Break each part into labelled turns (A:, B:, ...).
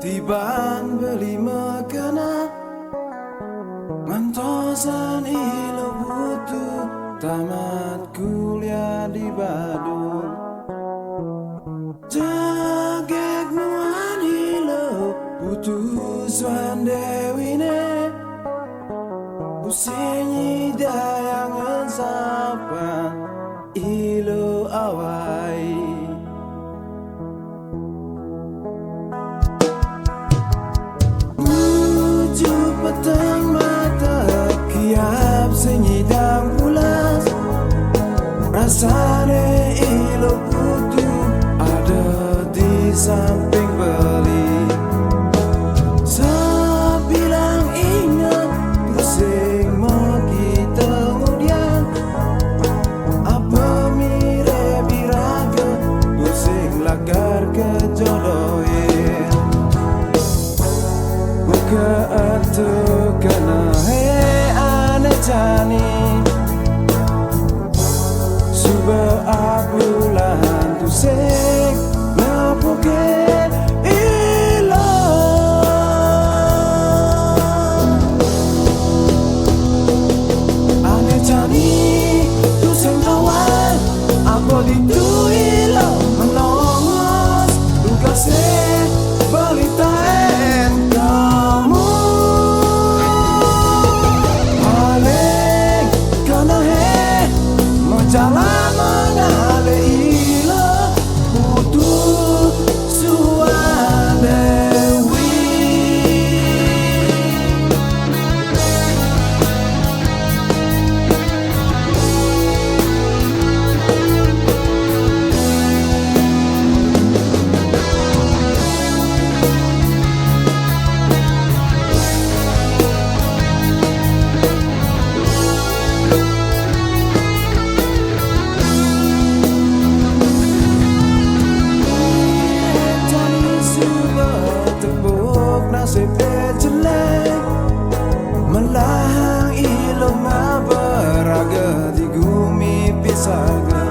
A: Tiban beli makanan ngantosan ilo butuh tamat kuliah di Badung. Jagek nuan ilo butuh suan dewine usenyi dayangan sapan ilo awai. Petang mata kiap senyidang pulas rasane ilo butuh ada di samping beli. Sebilang ingat pusing mau kita kemudian apa mire biraga pusing lagar kejodohin buka atu kena he ane jani suba abulan tu sek napoke ilo ane jani tu sek kawan apa di tu ilo menongos duga sek balitain kamu jalan mengalir ilo butuh suan dewi. Nasib jelek melahang ilo maberaga di gumi pisaga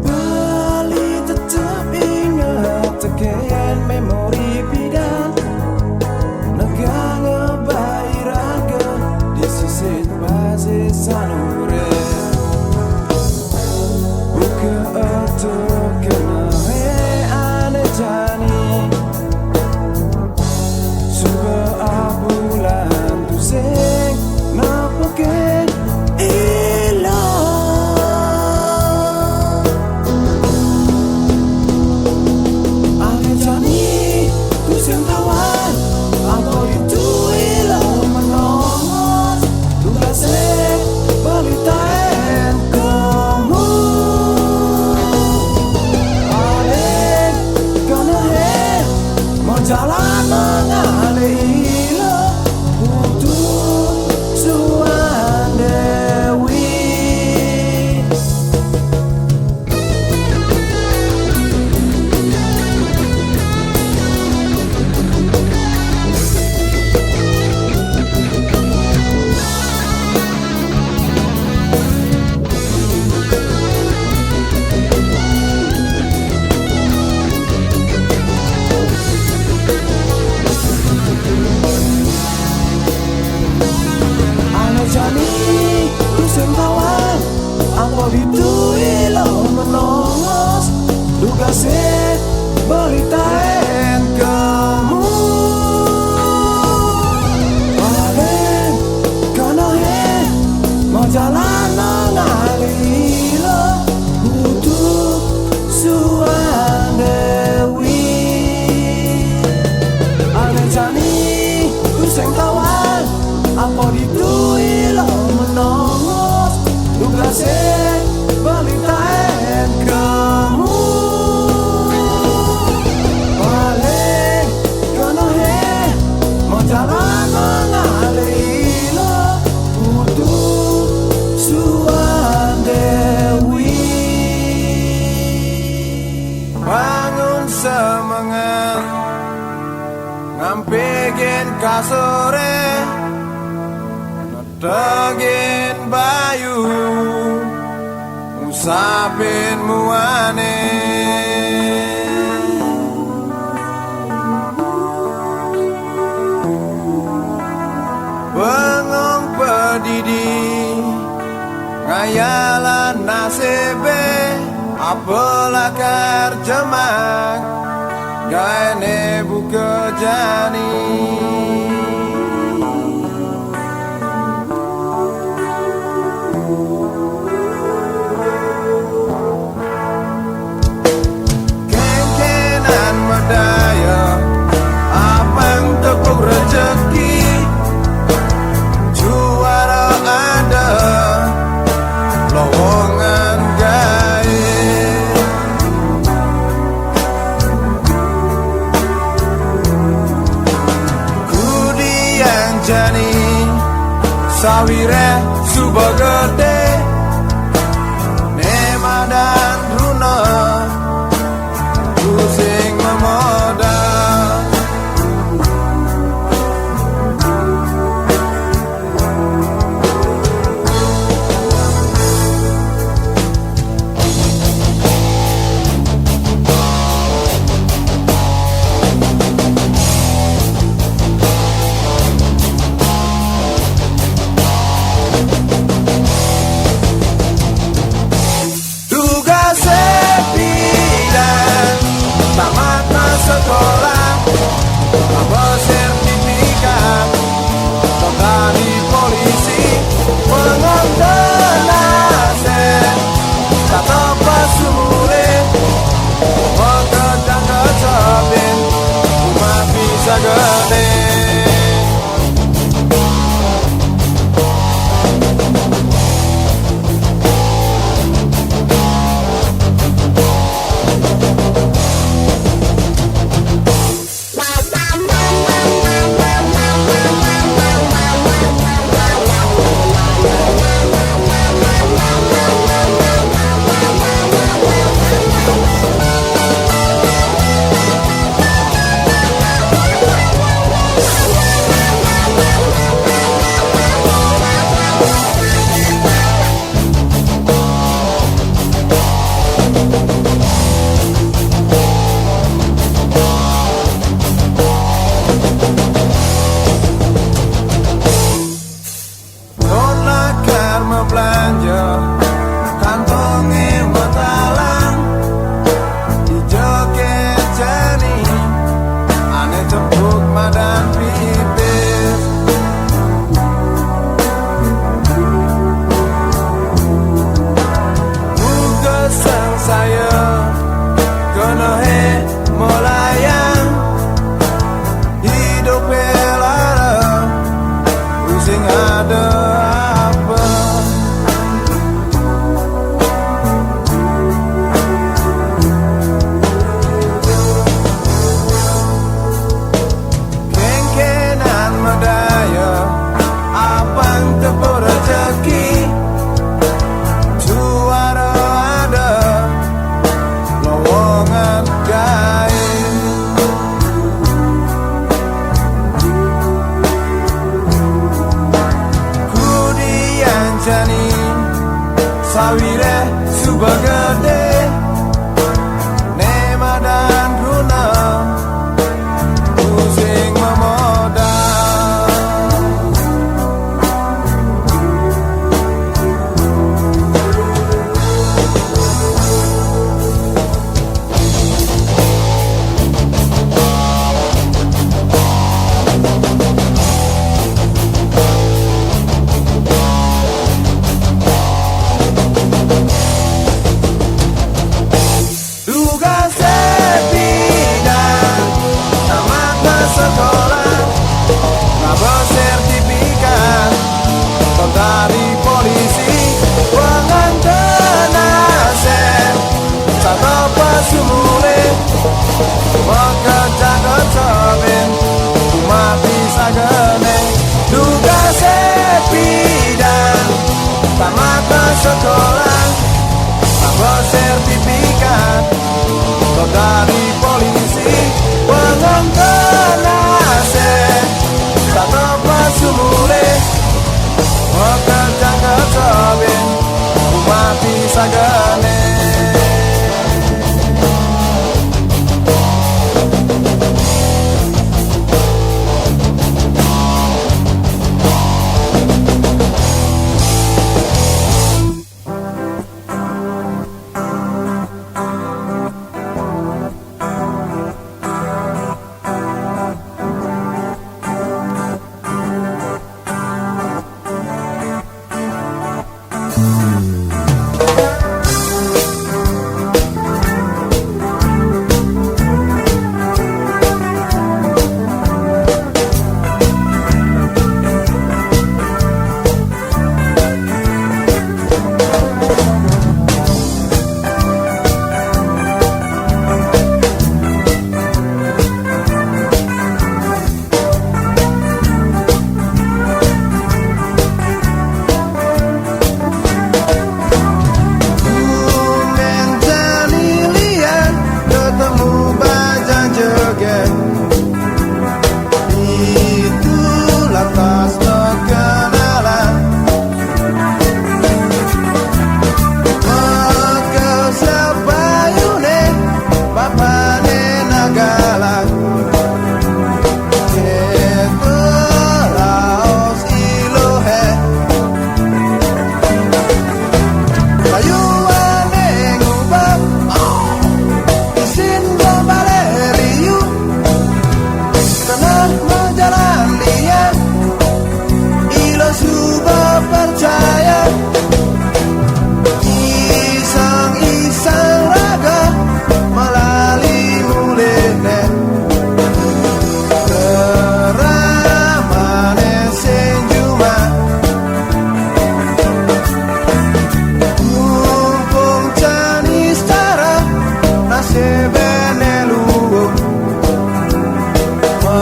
A: bali tetap ingat teken memori pidan negang ngebairaga di sisi base sanure buka atau kena he ane jani abulan tu sek napoke ilo ane jani tu sek kawan apa itu ilo menongos duga sek balitain kamu ane karena he mau jalan mengalir itu ilo menongos duga sek balitain kamu paling karena he mau jalan mengalir ilo butuh suan dewi ane jani tu seng kawan apa itu ilo menongos duga sek balitain kamu paling karena he mau jalan mengalir ilo butuh suan dewi. Bangun semangat ngampegin kasore nedegin bayu ngusapin muane didi ngayalan nasebe apalah kerjemak gaene buka jani kengkenan medaya abang tepuk rezeki juara ada lowongan gae kudi yang jani sawire suba gede nema dan runa pusing memoda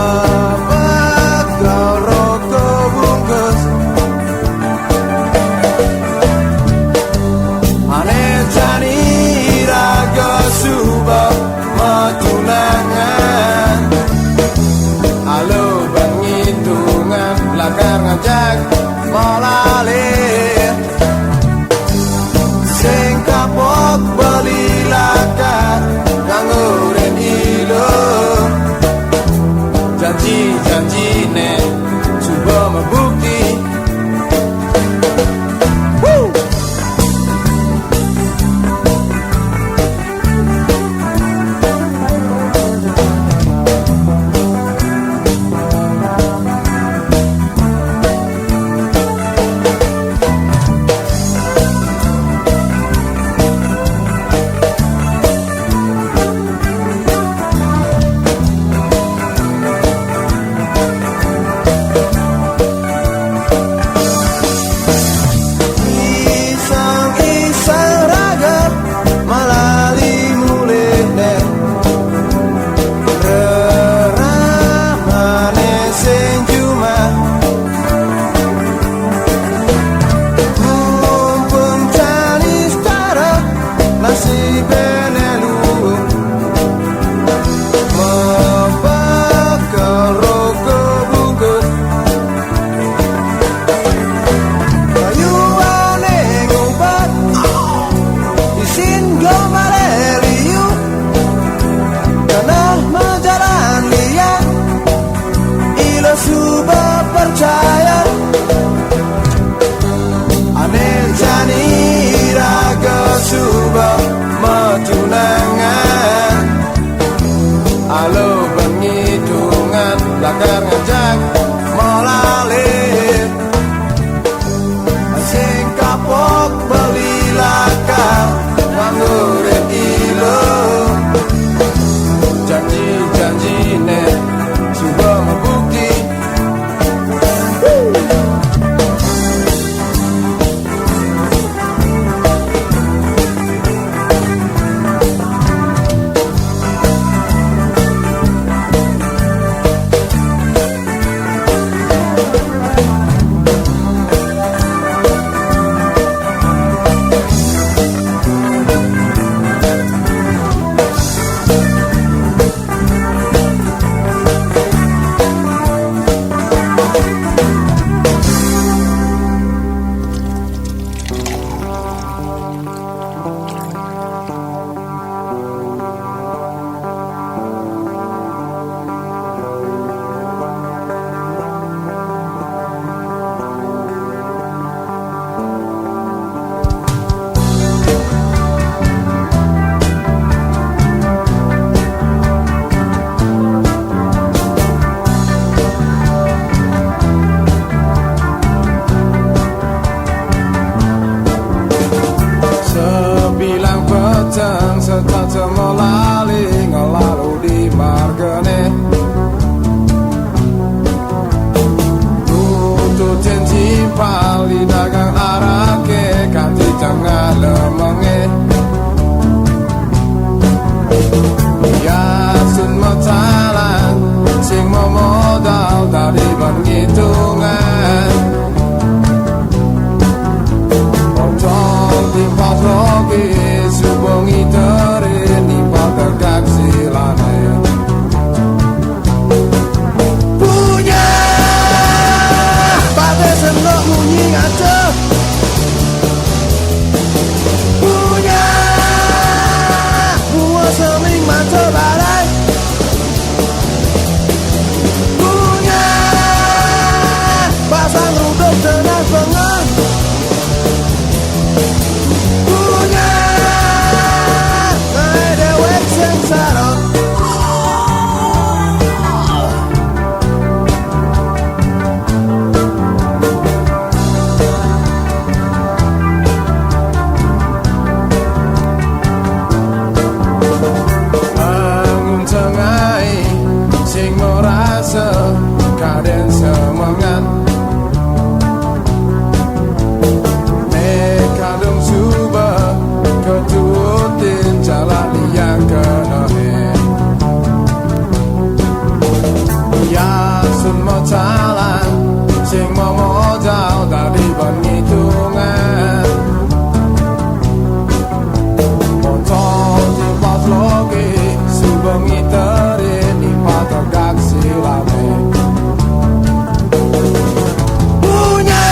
A: Mebekal rokok bungkus aneh jani raga subak matunangan alo bengitungan lakar ngajak molalih sing kapok beli lakar nganggurin ilo janji-janjine coba membukti. Alo bengitungan lakar ngajak molalih sing kapok beli lakar nganggurin ilo janji-janjine coba membukti. Setata melali ngelalu di margane tututin cipal di dagang arake kanti tengah lemenge yasun matalan sing memodal dari penghitungan potong timpas rogi subongi terin di pada kaksilane punya pada sendok bunyi ngaco punya buah seming mata balai punya pasang rudok tenang pengen punya kaden semangat nekadum suba ketutin jalan yang kena Asun mau jalan sing mau modal dari penghitungan motor di pas logi subengi terin di patok gaksi lame punya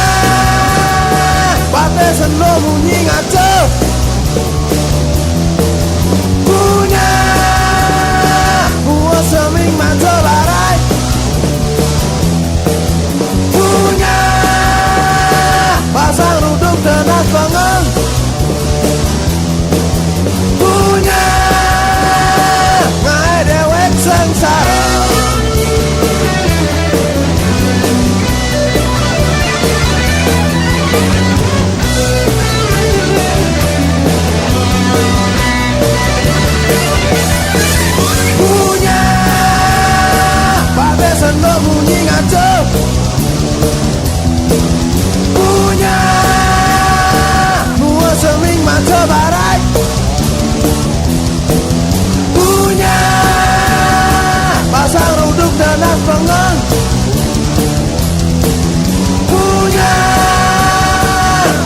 A: pate seno bunyi ngaco punya buah seming manco barai punya pasang ruduk tenas bangun punya ngae dewek sengsara punya pate sendo bunyi ngaco punya buah seming manco barai punya pasang ruduk dan pengen punya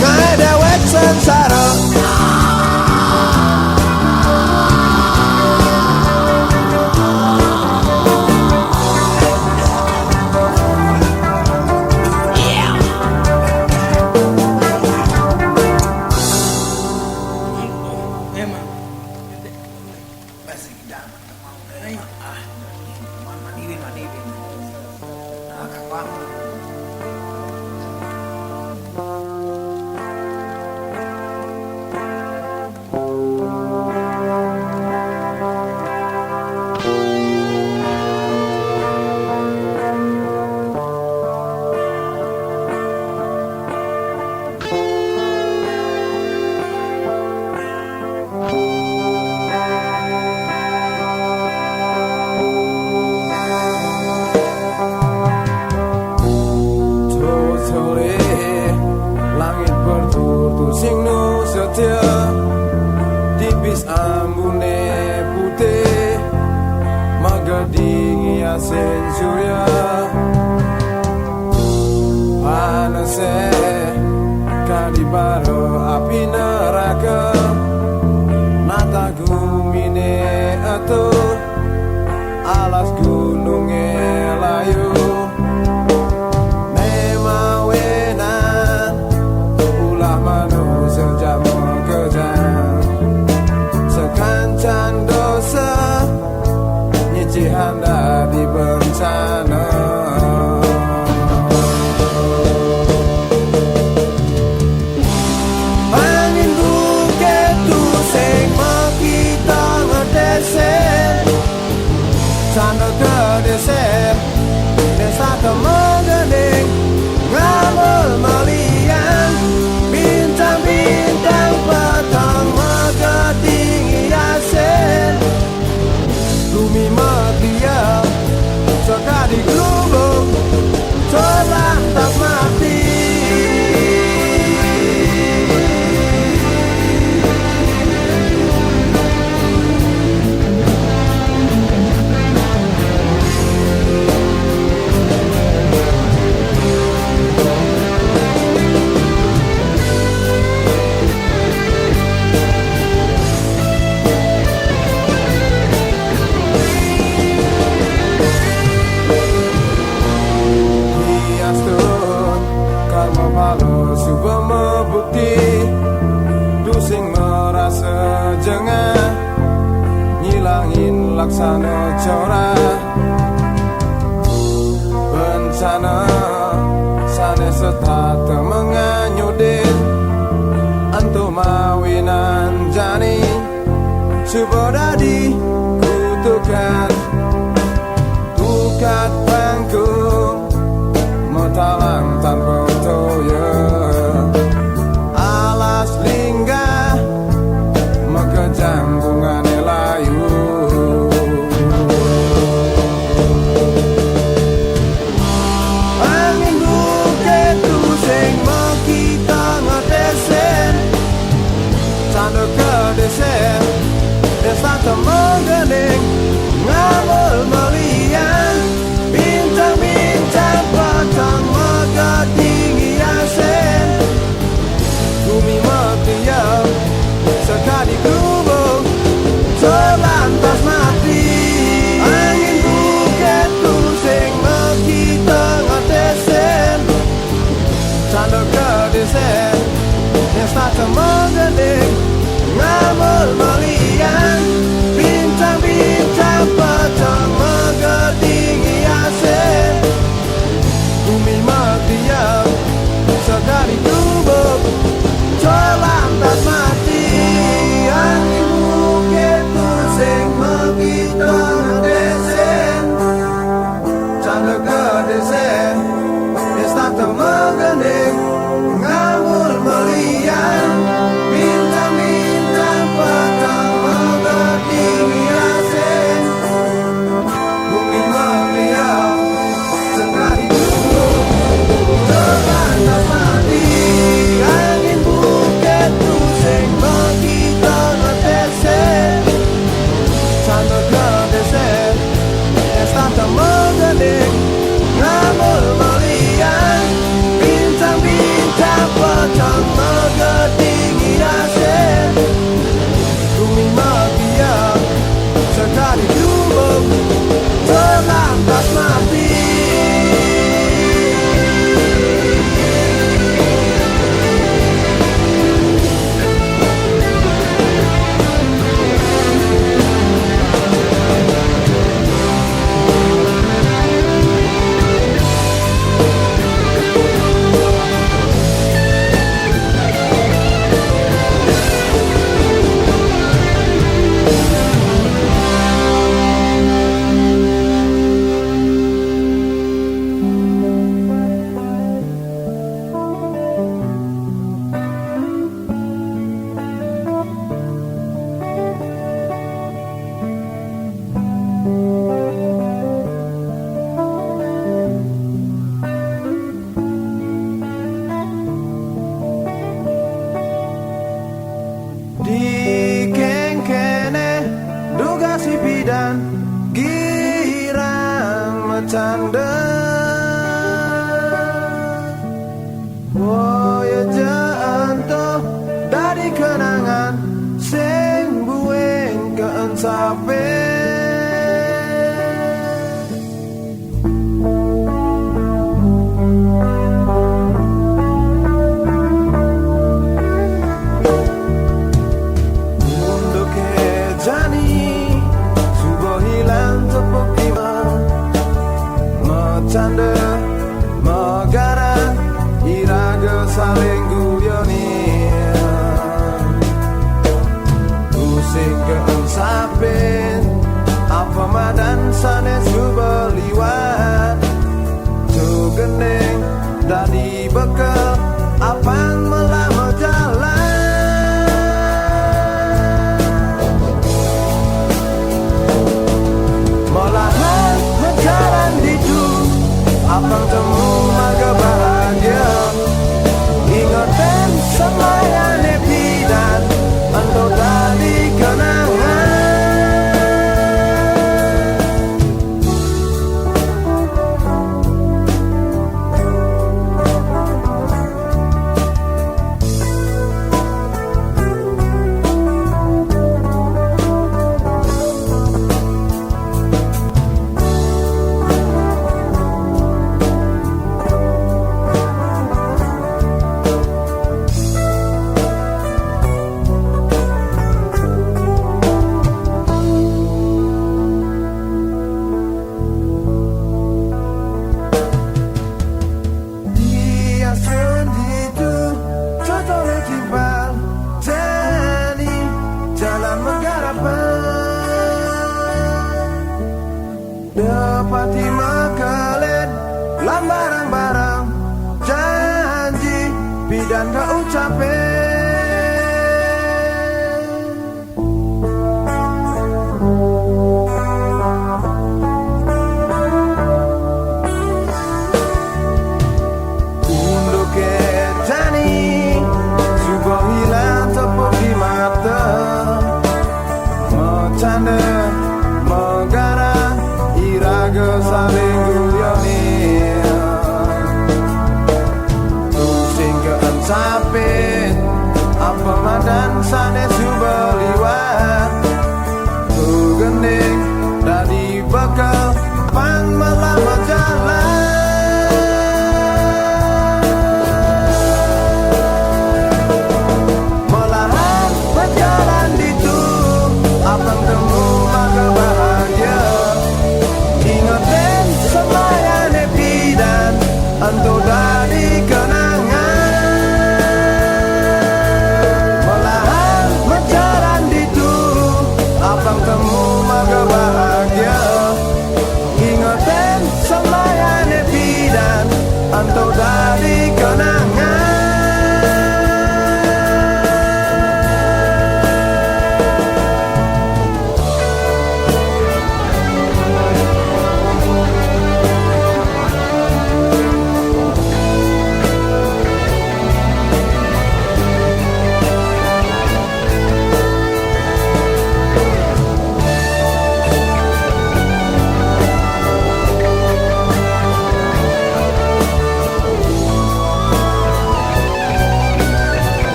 A: ngae dewek sengsara langit bertutur sing nu setia tipis ambune putih magading yasin surya panase kadibaro api neraka nata gumine atur alas gununge layu Anda di bencana angin bukit tu sing kita ngedesen sana kedesen desa kemengening ngamul melian bintang-bintang petang meketinggi asen bumi matiam sekali gelubung terlantak mati laksana cora bencana sanes setata menganyudin antu mawinan jani subodadi kutukan tukat panggung matalang tanpa toya alas lingga mekejang bunga layu tanda Woyajaan dari kenangan sing bueng keensape Canda megara iraga saling guyoni Usik keensapin apa madan sanes gubeliwat Tu gending dari bekal apang melama jalan Malahan menjalan di Abang temu maga bahagia Ingatan semayane bidan Ando tadi kenangan Dapati makalet lam barang-barang janji bidan gak ucapin Untuk ketani juga hilang tepuk di mata Macanda megara iraga saling guyoni Tusing keensapin apa madan sanes subeliwat Tu gending dari bekal pan melama jalan Melahan berjalan di tu abang temu maka bahagia Ingatin semayane bidan Ando dari kenangan Melahan menjalan di tu Abang temu maga bahagia Ingatin semayane bidan Ando dari kenangan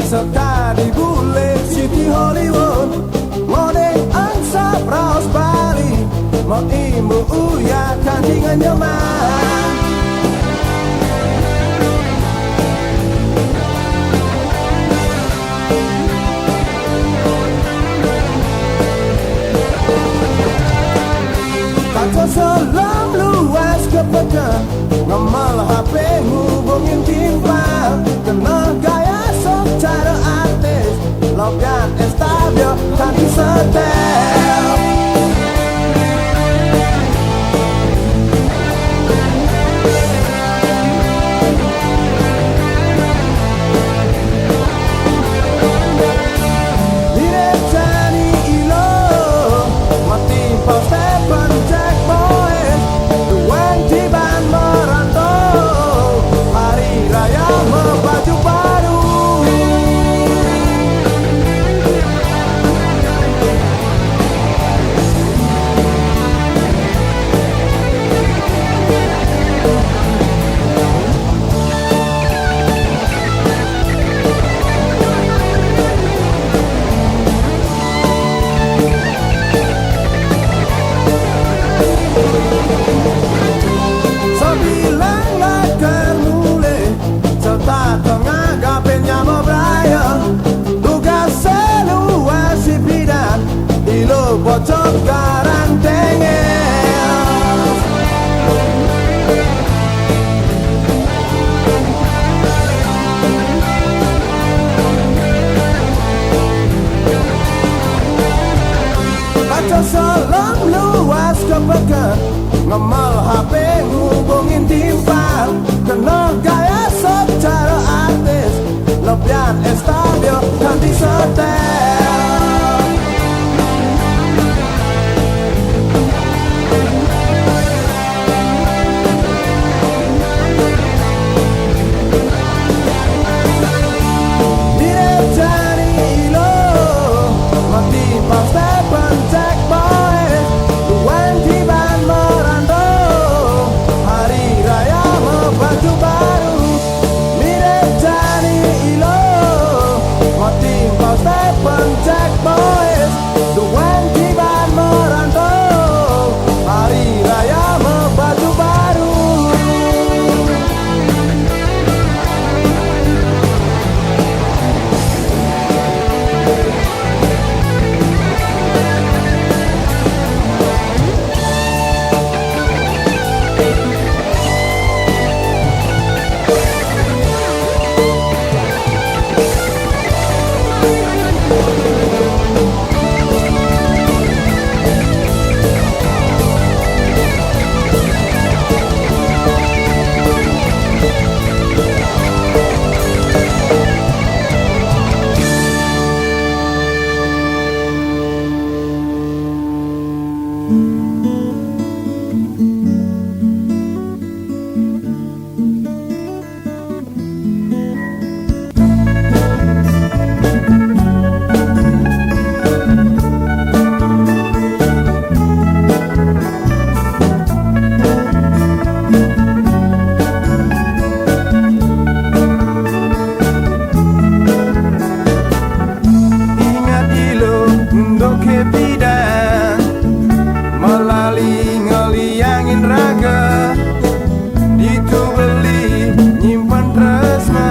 A: Sekali bule City Hollywood Mode angsa praus Bali Mau imbu uya kandingan nyaman ngubungin timpal, kena gaya sok cara artis, logat estabil kanti setel. Bocor garantengnya kaca selam luas kepekan, ngemal HP ngubungin timpal, kena gaya secara artis, lebihan estabil ganti setel. Nyimpen tresna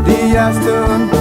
A: di astun